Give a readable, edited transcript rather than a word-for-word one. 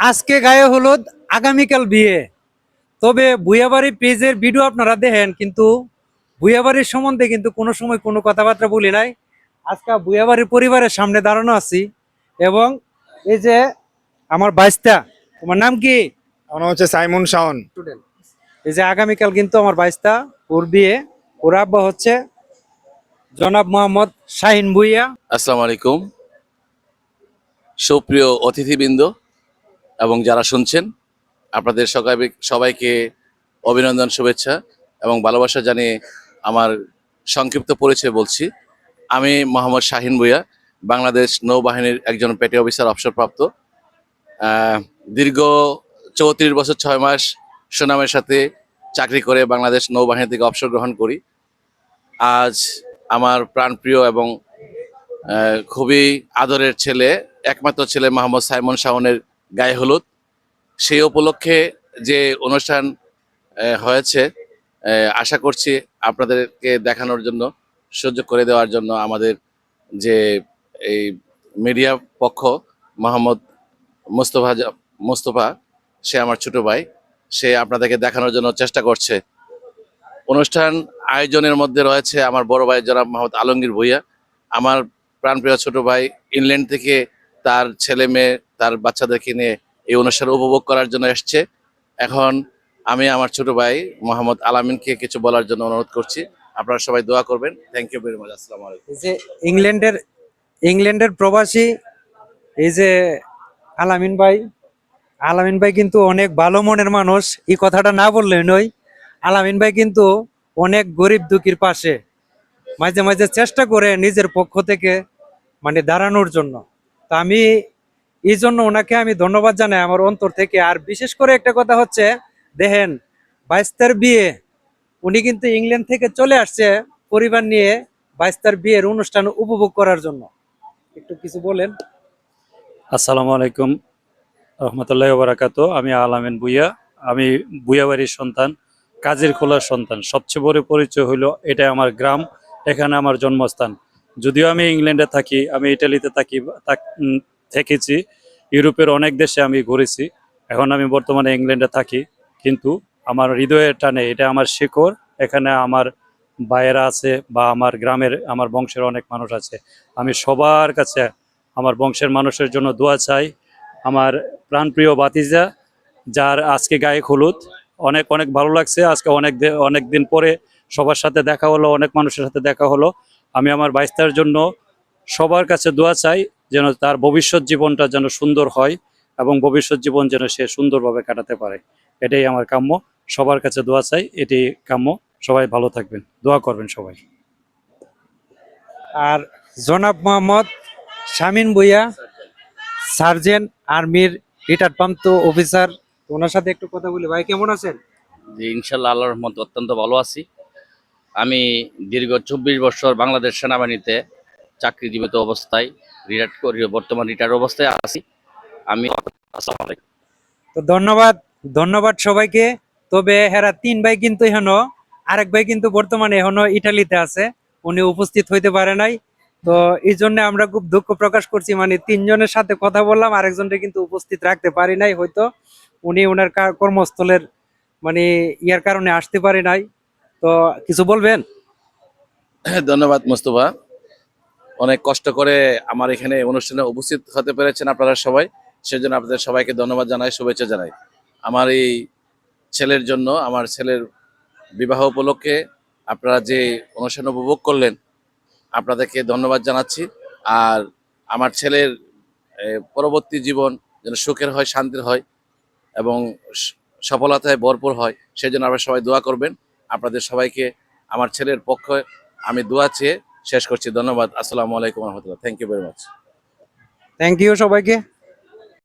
আজকে গায়ে হলুদ, আগামীকাল বিয়ে। তবে ভুঁইয়াবাড়ি পেজের ভিডিও আপনারা দেখেন, কিন্তু ভুঁইয়াবাড়ির সম্বন্ধে কিন্তু কোনো সময় কোনো কথাবার্তা বলি নাই। আজকে ভুঁইয়াবাড়ির পরিবারের সামনে দাঁড়ানো আছি, এবং এই যে আমার বাইস্তা, তোমার নাম কি? আমার নাম হচ্ছে সাইমন শাওন। এই যে আগামীকাল কিন্তু আমার বাইস্তা, ওর বিয়ে। ওর আব্বা হচ্ছে জনাব মোহাম্মদ শাহিন ভুঁইয়া। আসসালামু আলাইকুম, সুপ্রিয় অতিথিবৃন্দ এবং যারা শুনছেন, আপনাদের সবাইকে অভিনন্দন, শুভেচ্ছা এবং ভালোবাসা জানিয়ে আমার সংক্ষিপ্ত পরিচয় বলছি। আমি মোহাম্মদ শাহিন ভুঁইয়া, বাংলাদেশ নৌবাহিনীর একজন পেটি অফিসার, অবসরপ্রাপ্ত। দীর্ঘ 34 বছর 6 মাস সুনামের সাথে চাকরি করে বাংলাদেশ নৌবাহিনী থেকে অবসর গ্রহণ করি। আজ আমার প্রাণপ্রিয় এবং খুবই আদরের ছেলে, একমাত্র ছেলে মোহাম্মদ সাইমন শাওনের গায়ে হলুদ। সেই উপলক্ষে যে অনুষ্ঠান হয়েছে, আশা করছি আপনাদেরকে দেখানোর জন্য, সুযোগ করে দেওয়ার জন্য আমাদের যে এই মিডিয়া পক্ষ, মোহাম্মদ মোস্তফা, সে আমার ছোট ভাই, সে আপনাদেরকে দেখানোর জন্য চেষ্টা করছে। অনুষ্ঠান আয়োজনের মধ্যে রয়েছে আমার বড় ভাই জনাব মোহাম্মদ আলমগীর ভুঁইয়া। আমার প্রাণপ্রিয় ছোট ভাই ইংল্যান্ড থেকে তার ছেলে মেয়ে, তার বাচ্চাদেরকে নিয়ে এই অনুষ্ঠান উপভোগ করার জন্য এসছে। এখন আমি আমার ছোট ভাই মোহাম্মদ আলামিনকে কিছু বলার জন্য অনুরোধ করছি। আপনারা সবাই দোয়া করবেন। Thank you very much. আসসালামু আলাইকুম। এই যে ইংল্যান্ডের প্রবাসী, এই যে আলামিন ভাই কিন্তু অনেক ভালো মনের মানুষ। এই কথাটা না বললে নয়। আলামিন ভাই কিন্তু অনেক গরিব দুঃখীর পাশে মাঝে মাঝে চেষ্টা করে নিজের পক্ষ থেকে মানে দাঁড়ানোর জন্য। তা আমি এই জন্য ওনাকে আমি ধন্যবাদ জানাই আমার অন্তর থেকে। আর বিশেষ করে একটা কথা হচ্ছে, দেখেন, বাইস্তার বিয়ে, উনি কিন্তু ইংল্যান্ড থেকে চলে আসছে পরিবার নিয়ে বাইস্তার বিয়ের অনুষ্ঠান উপভোগ করার জন্য। একটু কিছু বলেন। আসসালামু আলাইকুম রহমতুল্লাহ বারাকাত। আমি আলামিন ভুঁইয়া। আমি ভুঁইয়াবাড়ির সন্তান, কাজীর খোলার সন্তান। সবচেয়ে বড় পরিচয় হলো এটা আমার গ্রাম, এখানে আমার জন্মস্থান। যদিও আমি ইংল্যান্ডে থাকি, আমি ইটালিতে থেকেছি, ইউরোপের অনেক দেশে আমি ঘুরেছি। এখন আমি বর্তমানে ইংল্যান্ডে থাকি, কিন্তু আমার হৃদয়ের টানে এটা আমার শিকড়। এখানে আমার ভাইয়েরা আছে, বা আমার গ্রামের, আমার বংশের অনেক মানুষ আছে। আমি সবার কাছে আমার বংশের মানুষের জন্য দোয়া চাই। আমার প্রাণপ্রিয় ভাতিজা, যার আজকে গায়ে হলুদ, অনেক অনেক ভালো লাগছে। আজকে অনেক দিন পরে সবার সাথে দেখা হলো, অনেক মানুষের সাথে দেখা হলো। আমি আমার বাইস্তার জন্য সবার কাছে দোয়া চাই, যেন তার ভবিষ্যৎ জীবনটা যেন সুন্দর হয়, এবং ভবিষ্যৎ জীবন যেন সে সুন্দরভাবে কাটাতে পারে। এটাই আমার কাম্য। সবার কাছে দোয়া চাই, এটি কাম্য। সবাই ভালো থাকবেন, দোয়া করবেন সবাই। আর জনাব মোহাম্মদ শামিন ভুঁইয়া, সার্জেন্ট আর্মির রিটায়ার্ড প্রাপ্ত অফিসার, ওনার সাথে একটু কথা বলি। ভাই কেমন আছেন? জি, ইনশাল্লাহ আল্লাহর রহমতে অত্যন্ত ভালো আছি। আমি দীর্ঘ 24 বছর বাংলাদেশ সেনাবাহিনীতে চাকরিজীবিত অবস্থায় বর্তমান রিটায়ার্ড অবস্থায় আছি আমি। আসসালামু আলাইকুম। তো ধন্যবাদ সবাইকে। তবে হেরা 3 ভাই কিন্তু এখনো, আরেক ভাই কিন্তু বর্তমানে এখনো ইটালিতে আছে, উনি উপস্থিত হইতে পারে নাই। তো এই জন্য আমরা খুব দুঃখ প্রকাশ করছি। মানে 3 জনের সাথে কথা বললাম, আরেকজনকে কিন্তু উপস্থিত রাখতে পারি নাই। হয়তো উনি ওনার কর্মস্থলের মানে ইয়ার কারণে আসতে পারে নাই। তো কিছু বলবেন? ধন্যবাদ মোস্তফা, অনেক কষ্ট করে আমার এখানে অনুষ্ঠানে উপস্থিত হতে পেরেছেন আপনারা সবাই, সেজন্য আপনাদের সবাইকে ধন্যবাদ জানাই, শুভেচ্ছা জানাই। আমার এই ছেলের জন্য, আমার ছেলের বিবাহ উপলক্ষে আপনারা যে অনুষ্ঠান উপভোগ করলেন, আপনাদেরকে ধন্যবাদ জানাচ্ছি। আর আমার ছেলের পরবর্তী জীবন যেন সুখের হয়, শান্তির হয় এবং সফলতায় ভরপুর হয়, সেই জন্য আপনারা সবাই দোয়া করবেন। আপনাদের সবাইকে আমার ছেলের পক্ষে আমি দোয়া চেয়ে শেষ করছি। ধন্যবাদ। আসসালামু আলাইকুম রহমতুল্লাহ। Thank you very much. Thank you সবাইকে।